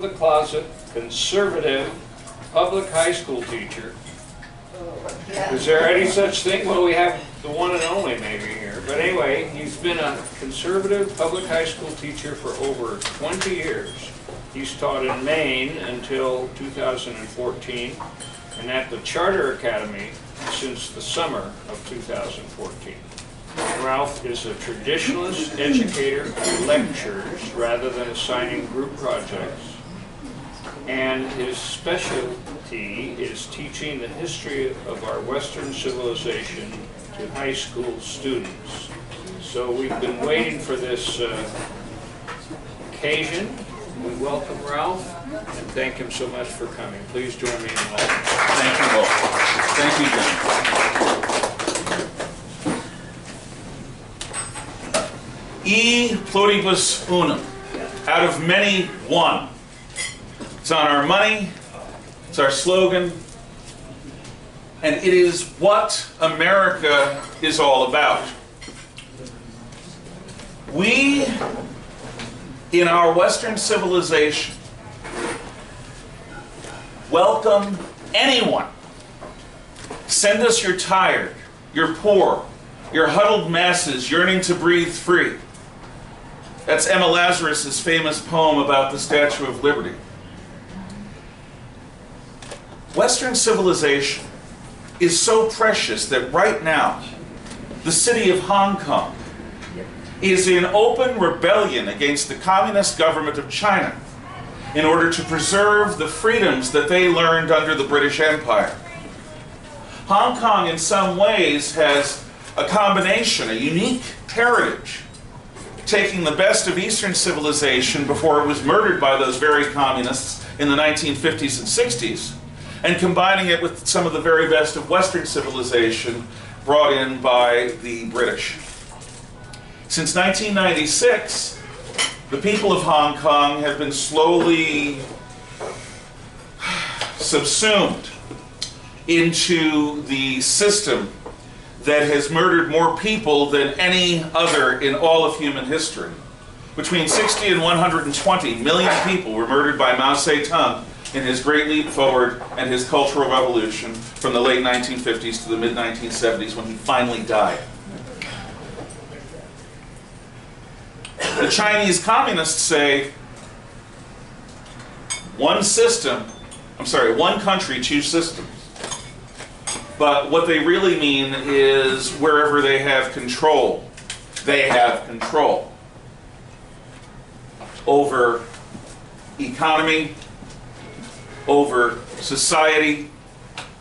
the closet, conservative, public high school teacher. Is there any such thing? Well, we have the one and only maybe here. But anyway, he's been a conservative public high school teacher for over 20 years. He's taught in Maine until 2014 and at the Charter Academy since the summer of 2014. Ralph is a traditionalist educator who lectures rather than assigning group projects. And his specialty is teaching the history of our Western civilization to high school students. So we've been waiting for this occasion. We welcome Ralph and thank him so much for coming. Please join me in welcoming. Thank you all. Thank you, John. E pluribus unum. Out of many, one. It's on our money, it's our slogan, and it is what America is all about. We, in our Western civilization, welcome anyone. Send us your tired, your poor, your huddled masses yearning to breathe free. That's Emma Lazarus's famous poem about the Statue of Liberty. Western civilization is so precious that right now, the city of Hong Kong is in open rebellion against the communist government of China in order to preserve the freedoms that they learned under the British Empire. Hong Kong in some ways has a combination, a unique heritage, taking the best of Eastern civilization before it was murdered by those very communists in the 1950s and 60s, and combining it with some of the very best of Western civilization brought in by the British. Since 1996, the people of Hong Kong have been slowly subsumed into the system that has murdered more people than any other in all of human history. Between 60 and 120 million people were murdered by Mao Zedong in his Great Leap Forward and his Cultural Revolution from the late 1950s to the mid-1970s when he finally died. The Chinese communists say, one country, two systems. But what they really mean is wherever they have control over economy, over society,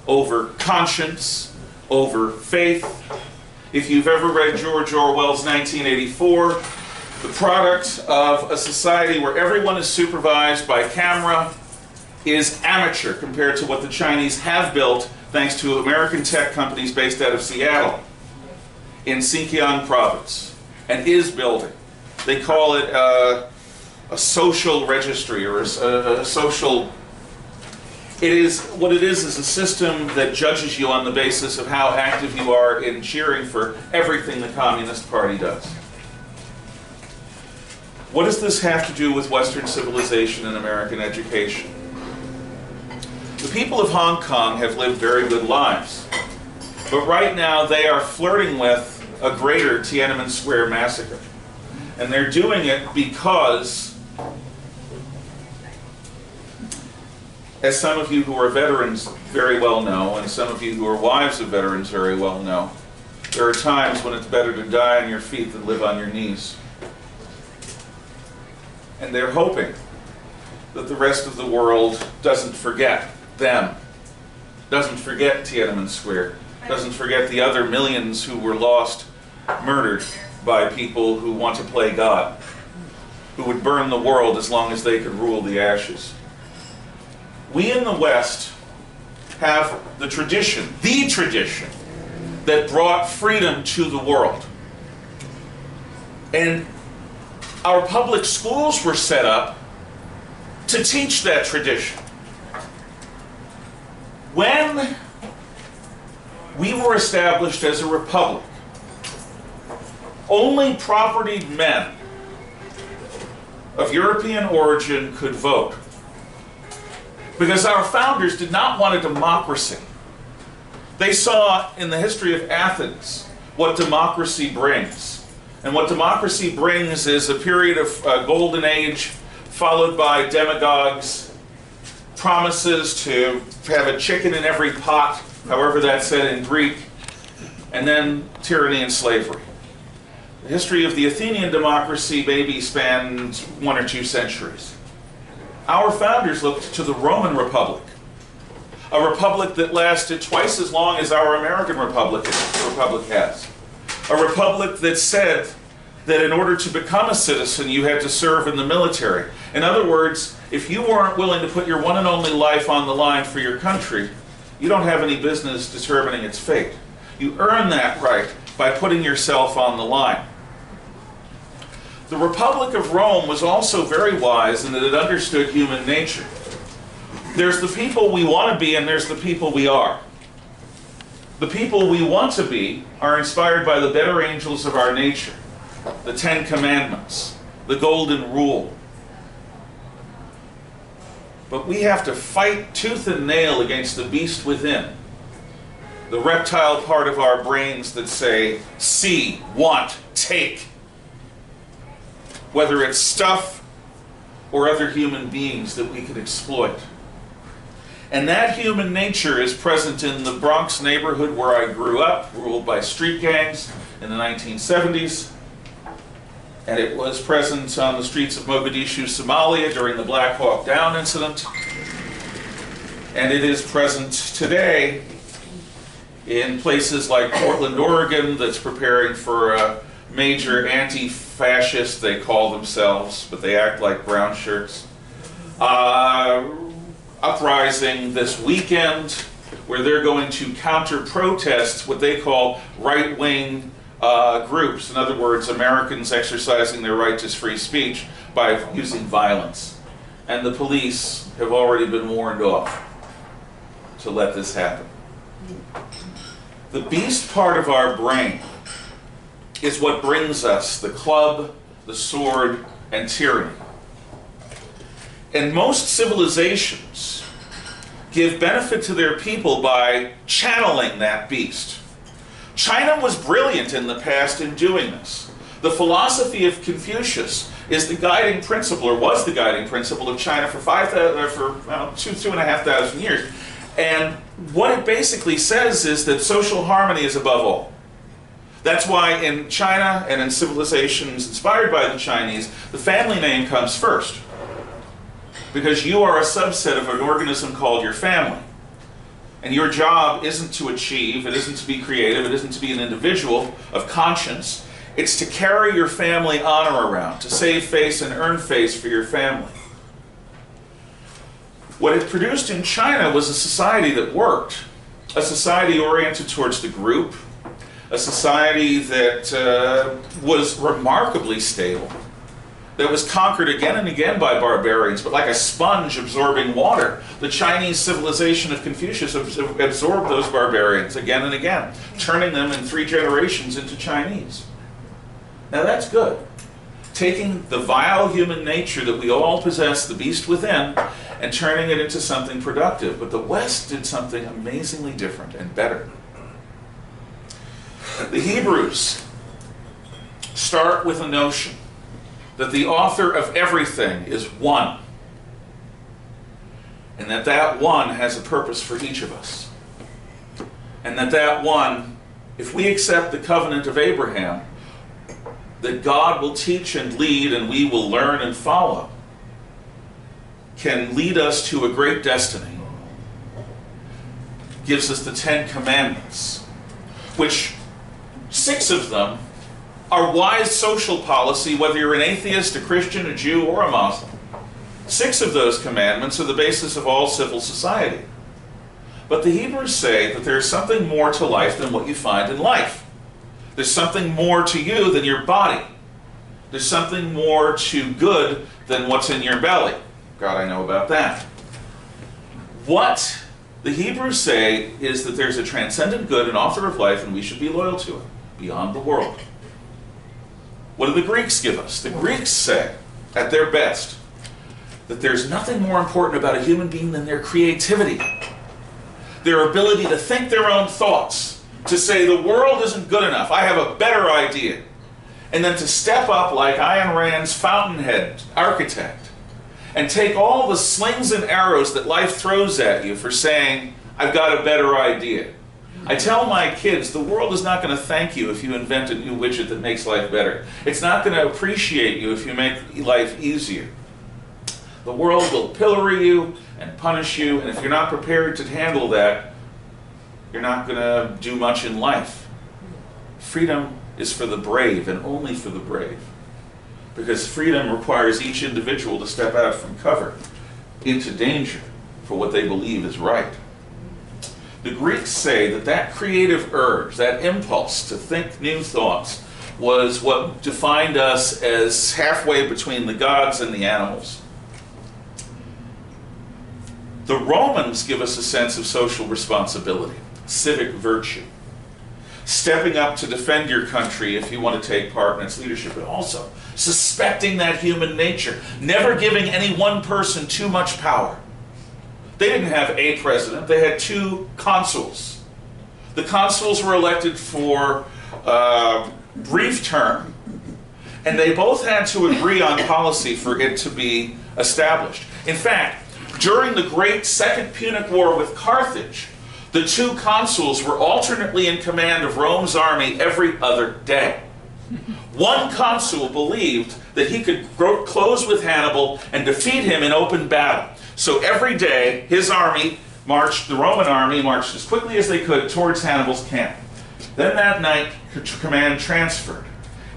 over conscience, over faith. If you've ever read George Orwell's 1984, the product of a society where everyone is supervised by camera is amateur compared to what the Chinese have built thanks to American tech companies based out of Seattle in Xinjiang province, and is building. They call it a social registry or a social... What it is a system that judges you on the basis of how active you are in cheering for everything the Communist Party does. What does this have to do with Western civilization and American education? The people of Hong Kong have lived very good lives, but right now they are flirting with a greater Tiananmen Square massacre. And they're doing it because, as some of you who are veterans very well know, and some of you who are wives of veterans very well know, there are times when it's better to die on your feet than live on your knees. And they're hoping that the rest of the world doesn't forget them, doesn't forget Tiananmen Square, doesn't forget the other millions who were lost, murdered by people who want to play God, who would burn the world as long as they could rule the ashes. We in the West have the tradition that brought freedom to the world. And our public schools were set up to teach that tradition. When we were established as a republic, only propertied men of European origin could vote. Because our founders did not want a democracy. They saw in the history of Athens what democracy brings. And what democracy brings is a period of golden age followed by demagogues, promises to have a chicken in every pot, however that's said in Greek, and then tyranny and slavery. The history of the Athenian democracy maybe spanned 1 or 2 centuries. Our founders looked to the Roman Republic, a republic that lasted twice as long as our American republic has. A republic that said that in order to become a citizen, you had to serve in the military. In other words, if you weren't willing to put your one and only life on the line for your country, you don't have any business determining its fate. You earn that right by putting yourself on the line. The Republic of Rome was also very wise in that it understood human nature. There's the people we want to be and there's the people we are. The people we want to be are inspired by the better angels of our nature, the 10 Commandments, the Golden Rule. But we have to fight tooth and nail against the beast within, the reptile part of our brains that say, see, want, take. Whether it's stuff or other human beings that we could exploit. And that human nature is present in the Bronx neighborhood where I grew up, ruled by street gangs in the 1970s. And it was present on the streets of Mogadishu, Somalia during the Black Hawk Down incident. And it is present today in places like Portland, Oregon, that's preparing for a major anti-fascist, they call themselves, but they act like brown shirts, uprising this weekend where they're going to counter-protest what they call right-wing groups. In other words, Americans exercising their right to free speech by using violence. And the police have already been warned off to let this happen. The beast part of our brain is what brings us the club, the sword, and tyranny. And most civilizations give benefit to their people by channeling that beast. China was brilliant in the past in doing this. The philosophy of Confucius is the guiding principle, or was the guiding principle of China for 2,500 years. And what it basically says is that social harmony is above all. That's why in China and in civilizations inspired by the Chinese, the family name comes first. Because you are a subset of an organism called your family. And your job isn't to achieve, it isn't to be creative, it isn't to be an individual of conscience. It's to carry your family honor around, to save face and earn face for your family. What it produced in China was a society that worked. A society oriented towards the group. A society that was remarkably stable, that was conquered again and again by barbarians, but like a sponge absorbing water. The Chinese civilization of Confucius absorbed those barbarians again and again, turning them in 3 generations into Chinese. Now that's good. Taking the vile human nature that we all possess, the beast within, and turning it into something productive. But the West did something amazingly different and better. The Hebrews start with a notion that the author of everything is one, and that that one has a purpose for each of us. And that that one, if we accept the covenant of Abraham, that God will teach and lead and we will learn and follow, can lead us to a great destiny. Gives us the 10 Commandments, which 6 of them are wise social policy, whether you're an atheist, a Christian, a Jew, or a Muslim. 6 of those commandments are the basis of all civil society. But the Hebrews say that there's something more to life than what you find in life. There's something more to you than your body. There's something more to good than what's in your belly. God, I know about that. What the Hebrews say is that there's a transcendent good and author of life, and we should be loyal to it, beyond the world. What do the Greeks give us? The Greeks say, at their best, that there's nothing more important about a human being than their creativity, their ability to think their own thoughts, to say the world isn't good enough, I have a better idea, and then to step up like Ayn Rand's fountainhead architect and take all the slings and arrows that life throws at you for saying, I've got a better idea. I tell my kids, the world is not going to thank you if you invent a new widget that makes life better. It's not going to appreciate you if you make life easier. The world will pillory you and punish you, and if you're not prepared to handle that, you're not going to do much in life. Freedom is for the brave, and only for the brave. Because freedom requires each individual to step out from cover into danger for what they believe is right. The Greeks say that that creative urge, that impulse to think new thoughts, was what defined us as halfway between the gods and the animals. The Romans give us a sense of social responsibility, civic virtue. Stepping up to defend your country if you want to take part in its leadership, but also suspecting that human nature, never giving any one person too much power. They didn't have a president, they had two consuls. The consuls were elected for a brief term, and they both had to agree on policy for it to be established. In fact, during the great Second Punic War with Carthage, the two consuls were alternately in command of Rome's army every other day. One consul believed that he could close with Hannibal and defeat him in open battle. So every day, his army marched, the Roman army marched as quickly as they could towards Hannibal's camp. Then that night, command transferred.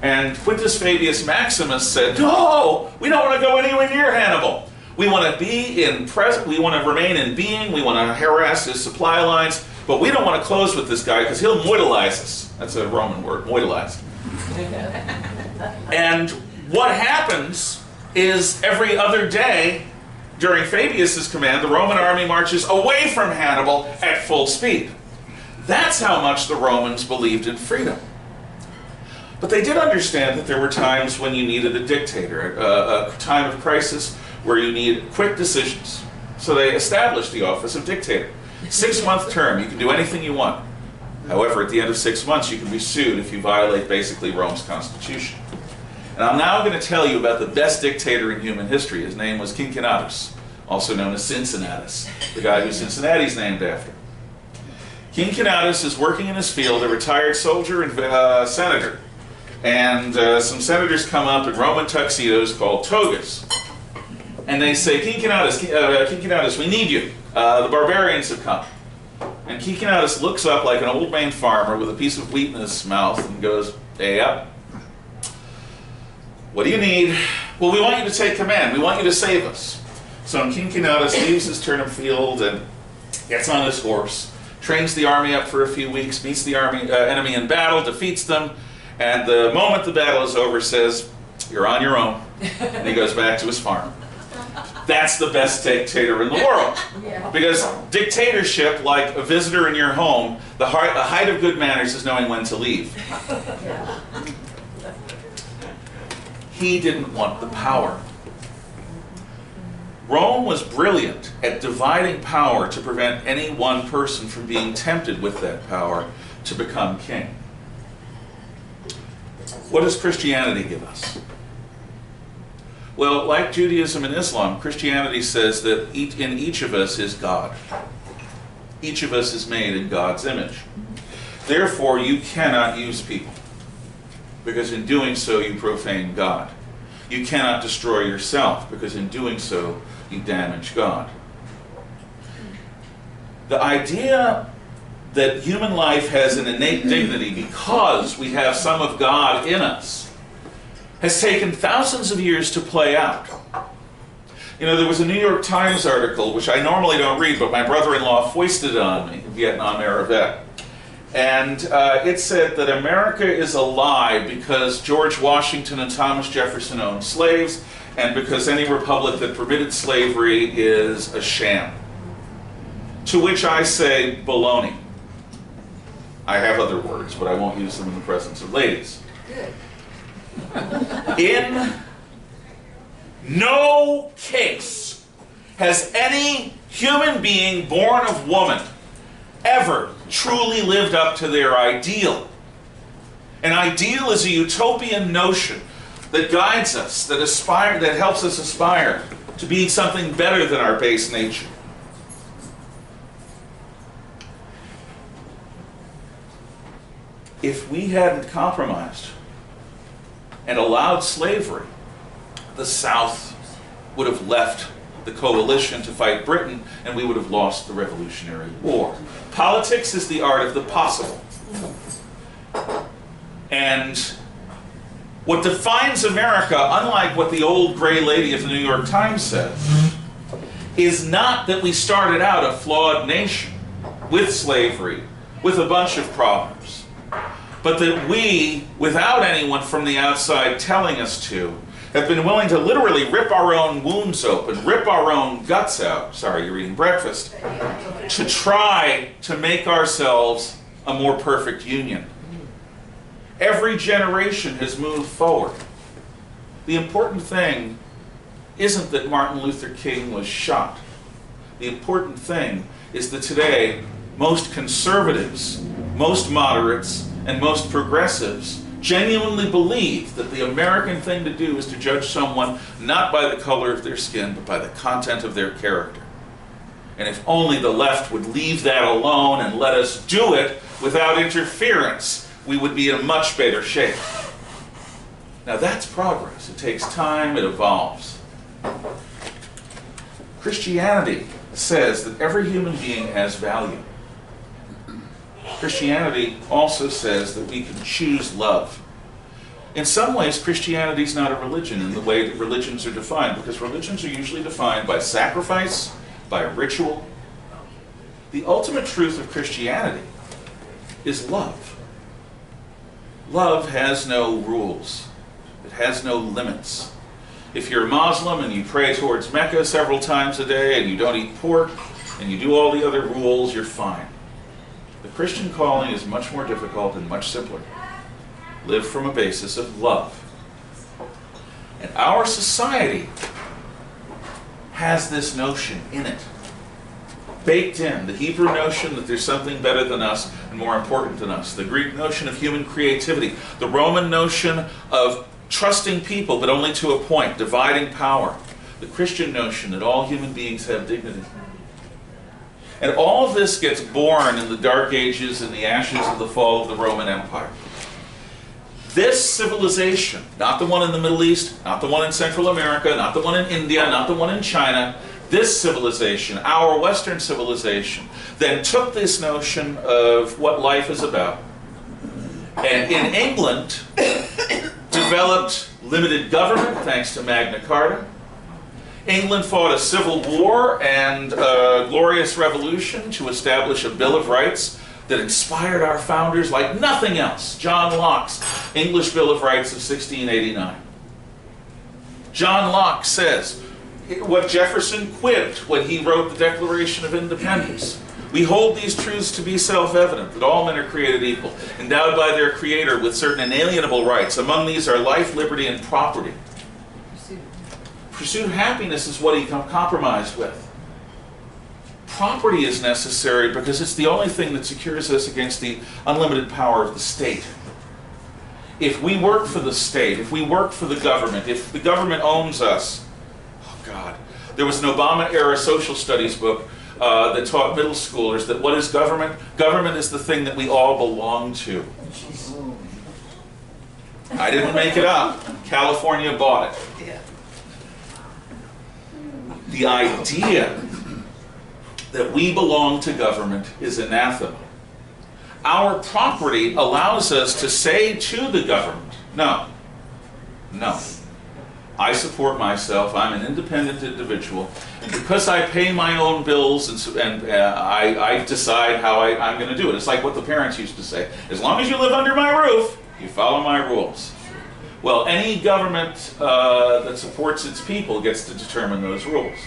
And Quintus Fabius Maximus said, no, we don't want to go anywhere near Hannibal. We want to be in present, we want to remain in being, we want to harass his supply lines, but we don't want to close with this guy because he'll moitalize us. That's a Roman word, moitalize. And what happens is every other day, during Fabius's command, the Roman army marches away from Hannibal at full speed. That's how much the Romans believed in freedom. But they did understand that there were times when you needed a dictator, a time of crisis where you need quick decisions. So they established the office of dictator. 6-month term, you can do anything you want. However, at the end of 6 months, you can be sued if you violate basically Rome's constitution. And I'm now going to tell you about the best dictator in human history. His name was Cincinnatus, also known as Cincinnatus, the guy who Cincinnati's named after. Cincinnatus is working in his field, a retired soldier and senator. And some senators come up in Roman tuxedos called togas. And they say, Cincinnatus, we need you. The barbarians have come. And Cincinnatus looks up like an old man farmer with a piece of wheat in his mouth and goes, hey up. What do you need? Well, we want you to take command. We want you to save us. So Cincinnatus leaves his turnip field and gets on his horse, trains the army up for a few weeks, meets the enemy in battle, defeats them, and the moment the battle is over says, you're on your own. And he goes back to his farm. That's the best dictator in the world. Because dictatorship, like a visitor in your home, the height of good manners is knowing when to leave. He didn't want the power. Rome was brilliant at dividing power to prevent any one person from being tempted with that power to become king. What does Christianity give us? Well, like Judaism and Islam, Christianity says that in each of us is God. Each of us is made in God's image. Therefore, you cannot use people, because in doing so you profane God. You cannot destroy yourself, because in doing so you damage God. The idea that human life has an innate dignity because we have some of God in us has taken thousands of years to play out. You know, there was a New York Times article, which I normally don't read, but my brother-in-law foisted it on me, a Vietnam-era vet. And it said that America is a lie because George Washington and Thomas Jefferson owned slaves, and because any republic that permitted slavery is a sham. To which I say, baloney. I have other words, but I won't use them in the presence of ladies. Good. In no case has any human being born of woman ever truly lived up to their ideal. An ideal is a utopian notion that guides us, that helps us aspire to being something better than our base nature. If we hadn't compromised and allowed slavery, the South would have left the coalition to fight Britain, and we would have lost the Revolutionary War. Politics is the art of the possible. And what defines America, unlike what the old gray lady of the New York Times said, is not that we started out a flawed nation with slavery, with a bunch of problems, but that we, without anyone from the outside telling us to, have been willing to literally rip our own wounds open, rip our own guts out, sorry, you're eating breakfast, to try to make ourselves a more perfect union. Every generation has moved forward. The important thing isn't that Martin Luther King was shot. The important thing is that today, most conservatives, most moderates, and most progressives genuinely believe that the American thing to do is to judge someone not by the color of their skin, but by the content of their character. And if only the left would leave that alone and let us do it without interference, we would be in a much better shape. Now that's progress. It takes time, it evolves. Christianity says that every human being has value. Christianity also says that we can choose love. In some ways, Christianity is not a religion in the way that religions are defined, because religions are usually defined by sacrifice, by ritual. The ultimate truth of Christianity is love. Love has no rules. It has no limits. If you're a Muslim and you pray towards Mecca several times a day and you don't eat pork and you do all the other rules, you're fine. The Christian calling is much more difficult and much simpler. Live from a basis of love. And our society has this notion in it, baked in. The Hebrew notion that there's something better than us and more important than us. The Greek notion of human creativity. The Roman notion of trusting people, but only to a point, dividing power. The Christian notion that all human beings have dignity. And all of this gets born in the Dark Ages and the ashes of the fall of the Roman Empire. This civilization, not the one in the Middle East, not the one in Central America, not the one in India, not the one in China, this civilization, our Western civilization, then took this notion of what life is about, and in England developed limited government thanks to Magna Carta. England fought a civil war and a glorious revolution to establish a Bill of Rights that inspired our founders like nothing else. John Locke's English Bill of Rights of 1689. John Locke says what Jefferson quipped when he wrote the Declaration of Independence. We hold these truths to be self-evident, that all men are created equal, endowed by their Creator with certain inalienable rights. Among these are life, liberty, and property. Pursuit of happiness is what he compromised with. Property is necessary because it's the only thing that secures us against the unlimited power of the state. If we work for the state, if we work for the government, if the government owns us, oh God. There was an Obama-era social studies book that taught middle schoolers that what is government? Government is the thing that we all belong to. I didn't make it up. California bought it. Yeah. The idea that we belong to government is anathema. Our property allows us to say to the government, no, no, I support myself, I'm an independent individual, and because I pay my own bills and I decide how I'm going to do it. It's like what the parents used to say, as long as you live under my roof, you follow my rules. Well, any government that supports its people gets to determine those rules.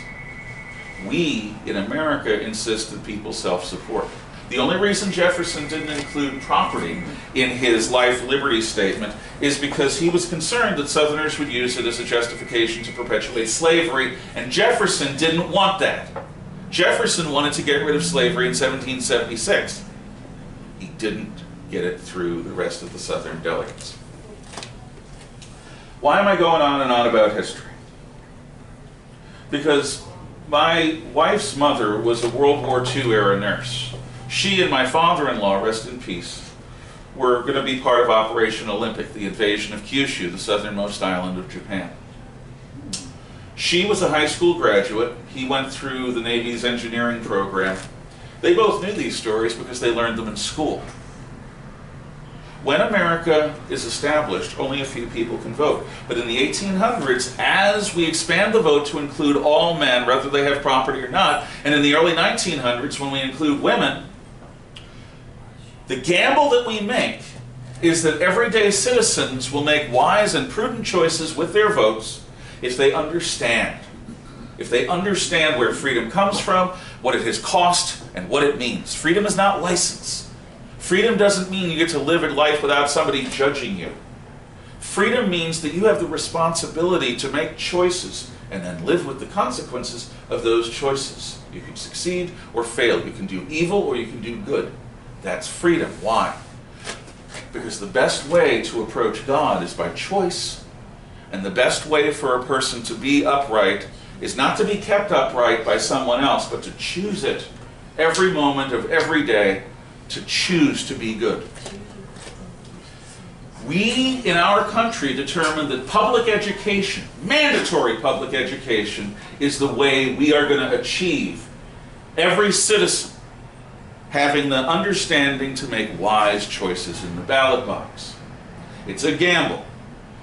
We, in America, insist that people self-support. The only reason Jefferson didn't include property in his life liberty statement is because he was concerned that Southerners would use it as a justification to perpetuate slavery, and Jefferson didn't want that. Jefferson wanted to get rid of slavery in 1776. He didn't get it through the rest of the Southern delegates. Why am I going on and on about history? Because my wife's mother was a World War II era nurse. She and my father-in-law, rest in peace, were going to be part of Operation Olympic, the invasion of Kyushu, the southernmost island of Japan. She was a high school graduate. He went through the Navy's engineering program. They both knew these stories because they learned them in school. When America is established, only a few people can vote. But in the 1800s, as we expand the vote to include all men, whether they have property or not, and in the early 1900s, when we include women, the gamble that we make is that everyday citizens will make wise and prudent choices with their votes if they understand. If they understand where freedom comes from, what it has cost, and what it means. Freedom is not license. Freedom doesn't mean you get to live a life without somebody judging you. Freedom means that you have the responsibility to make choices and then live with the consequences of those choices. You can succeed or fail. You can do evil or you can do good. That's freedom. Why? Because the best way to approach God is by choice, and the best way for a person to be upright is not to be kept upright by someone else, but to choose it every moment of every day, to choose to be good. We, in our country, determined that public education, mandatory public education, is the way we are going to achieve every citizen having the understanding to make wise choices in the ballot box. It's a gamble,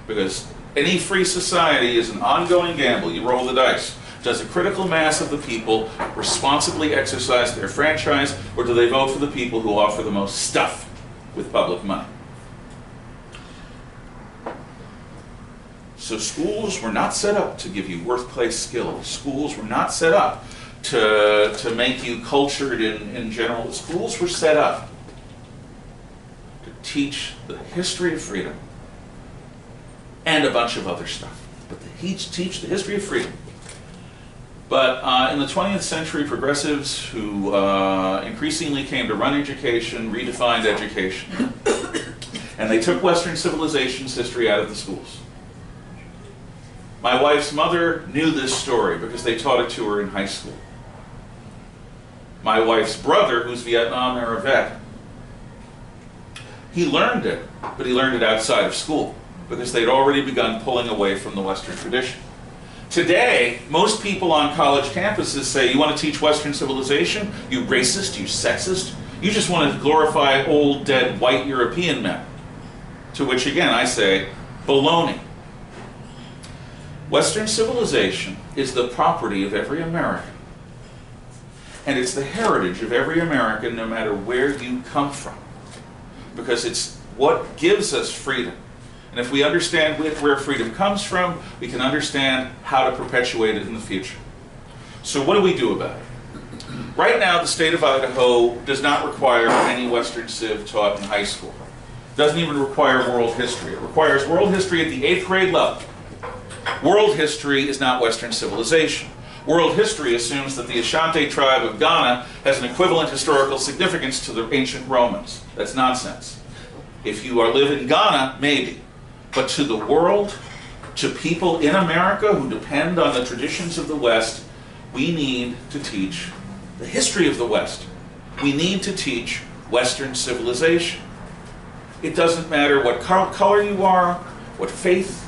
because any free society is an ongoing gamble. You roll the dice. Does a critical mass of the people responsibly exercise their franchise, or do they vote for the people who offer the most stuff with public money? So schools were not set up to give you workplace skills. Schools were not set up to make you cultured in general. Schools were set up to teach the history of freedom and a bunch of other stuff. But to teach the history of freedom. But in the 20th century, progressives who increasingly came to run education redefined education. And they took Western civilization's history out of the schools. My wife's mother knew this story because they taught it to her in high school. My wife's brother, who's Vietnam era vet, he learned it, but he learned it outside of school because they'd already begun pulling away from the Western tradition. Today, most people on college campuses say, you want to teach Western civilization? You racist, you sexist, you just want to glorify old, dead, white European men. To which, again, I say, baloney. Western civilization is the property of every American. And it's the heritage of every American, no matter where you come from. Because it's what gives us freedom. And if we understand where freedom comes from, we can understand how to perpetuate it in the future. So what do we do about it? Right now, the state of Idaho does not require any Western Civ taught in high school. It doesn't even require world history. It requires world history at the 8th grade level. World history is not Western civilization. World history assumes that the Ashanti tribe of Ghana has an equivalent historical significance to the ancient Romans. That's nonsense. If you live in Ghana, maybe. But to the world, to people in America who depend on the traditions of the West, we need to teach the history of the West. We need to teach Western civilization. It doesn't matter what color you are, what faith,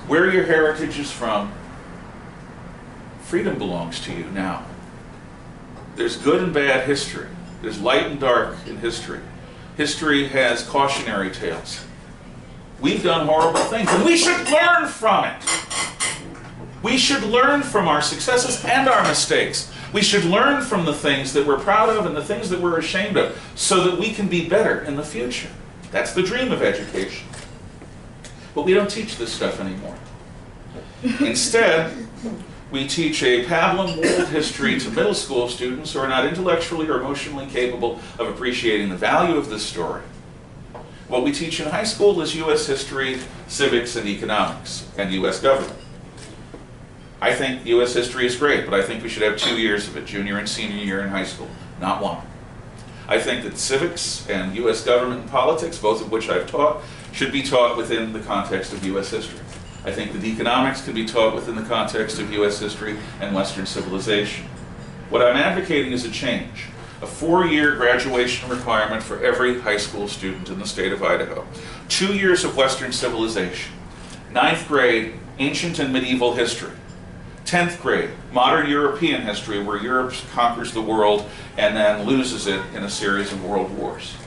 where your heritage is from. Freedom belongs to you now. There's good and bad history. There's light and dark in history. History has cautionary tales. We've done horrible things, and we should learn from it. We should learn from our successes and our mistakes. We should learn from the things that we're proud of and the things that we're ashamed of, so that we can be better in the future. That's the dream of education. But we don't teach this stuff anymore. Instead, We teach a pablum world history to middle school students who are not intellectually or emotionally capable of appreciating the value of this story. What we teach in high school is U.S. history, civics, and economics, and U.S. government. I think U.S. history is great, but I think we should have 2 years of it, junior and senior year in high school, not one. I think that civics and U.S. government and politics, both of which I've taught, should be taught within the context of U.S. history. I think that economics can be taught within the context of U.S. history and Western civilization. What I'm advocating is a change. A 4-year graduation requirement for every high school student in the state of Idaho. 2 years of Western civilization. 9th grade, ancient and medieval history. 10th grade, modern European history, where Europe conquers the world and then loses it in a series of world wars.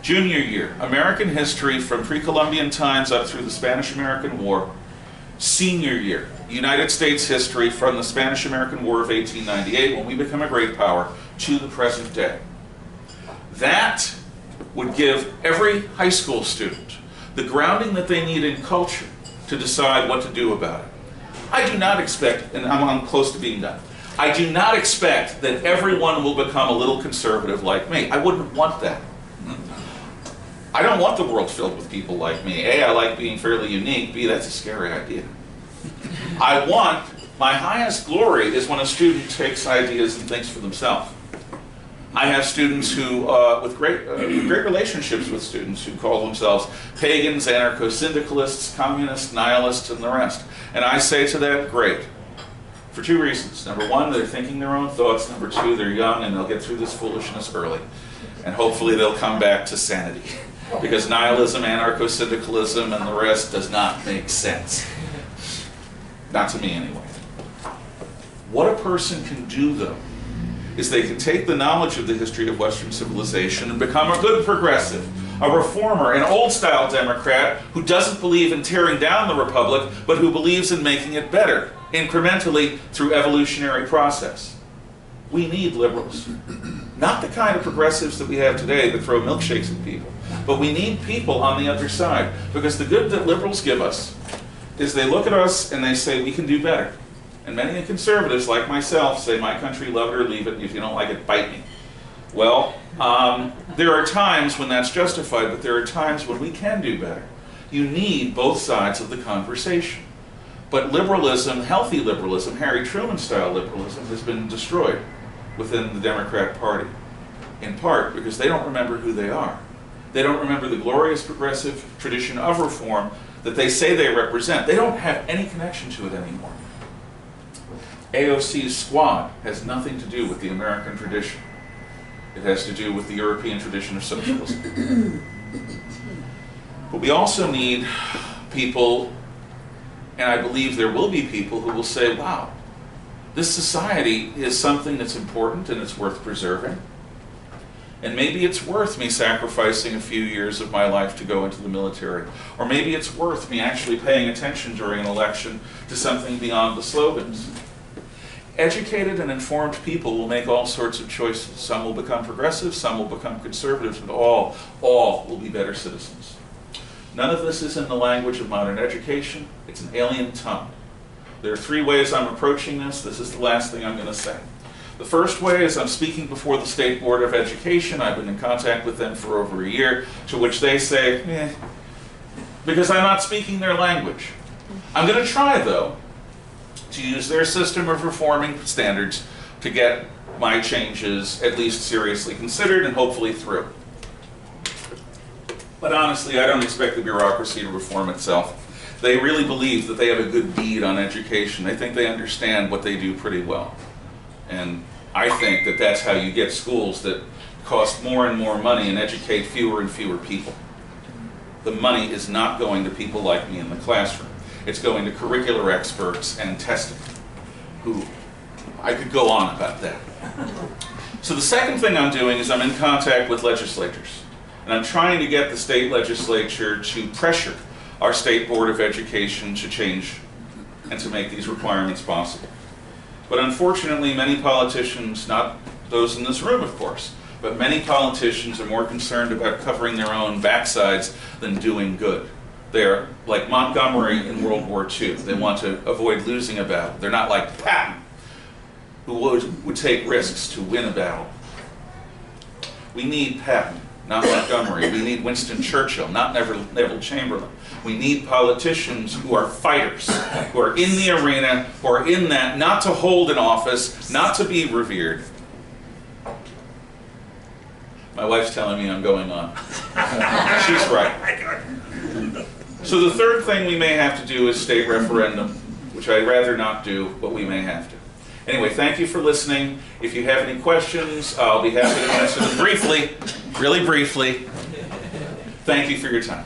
Junior year, American history from pre-Columbian times up through the Spanish-American War. Senior year, United States history from the Spanish-American War of 1898, when we become a great power, to the present day. That would give every high school student the grounding that they need in culture to decide what to do about it. I do not expect, and I'm close to being done, I do not expect that everyone will become a little conservative like me. I wouldn't want that. I don't want the world filled with people like me. A, I like being fairly unique. B, that's a scary idea. My highest glory is when a student takes ideas and thinks for themselves. I have students who, with great relationships with students who call themselves pagans, anarcho-syndicalists, communists, nihilists, and the rest. And I say to that, great. For 2 reasons. Number 1, they're thinking their own thoughts. Number 2, they're young and they'll get through this foolishness early. And hopefully they'll come back to sanity. Because nihilism, anarcho-syndicalism, and the rest does not make sense. Not to me, anyway. What a person can do, though, is they can take the knowledge of the history of Western civilization and become a good progressive, a reformer, an old-style Democrat who doesn't believe in tearing down the republic, but who believes in making it better, incrementally through evolutionary process. We need liberals. Not the kind of progressives that we have today that throw milkshakes at people, but we need people on the other side, because the good that liberals give us is they look at us and they say, we can do better. And many conservatives, like myself, say, my country, love it or leave it, if you don't like it, bite me. Well, there are times when that's justified, but there are times when we can do better. You need both sides of the conversation. But liberalism, healthy liberalism, Harry Truman-style liberalism, has been destroyed within the Democrat Party, in part because they don't remember who they are. They don't remember the glorious progressive tradition of reform that they say they represent. They don't have any connection to it anymore. AOC Squad has nothing to do with the American tradition. It has to do with the European tradition of socialism. But we also need people, and I believe there will be people who will say, wow, this society is something that's important and it's worth preserving. And maybe it's worth me sacrificing a few years of my life to go into the military. Or maybe it's worth me actually paying attention during an election to something beyond the slogans. Educated and informed people will make all sorts of choices. Some will become progressive, some will become conservatives, but all will be better citizens. None of this is in the language of modern education. It's an alien tongue. There are 3 ways I'm approaching this. This is the last thing I'm going to say. The first way is I'm speaking before the State Board of Education. I've been in contact with them for over a year, to which they say, because I'm not speaking their language. I'm going to try, though, to use their system of reforming standards to get my changes at least seriously considered and hopefully through. But honestly, I don't expect the bureaucracy to reform itself. They really believe that they have a good bead on education. They think they understand what they do pretty well. And I think that that's how you get schools that cost more and more money and educate fewer and fewer people. The money is not going to people like me in the classroom. It's going to curricular experts and testing, who I could go on about that. So the second thing I'm doing is I'm in contact with legislators. And I'm trying to get the state legislature to pressure our State Board of Education to change and to make these requirements possible. But unfortunately, many politicians, not those in this room of course, but many politicians are more concerned about covering their own backsides than doing good. They're like Montgomery in World War II. They want to avoid losing a battle. They're not like Patton, who would take risks to win a battle. We need Patton, not Montgomery. We need Winston Churchill, not Neville Chamberlain. We need politicians who are fighters, who are in the arena, who are in that, not to hold an office, not to be revered. My wife's telling me I'm going on. She's right. So the third thing we may have to do is state referendum, which I'd rather not do, but we may have to. Anyway, thank you for listening. If you have any questions, I'll be happy to answer them briefly, really briefly. Thank you for your time.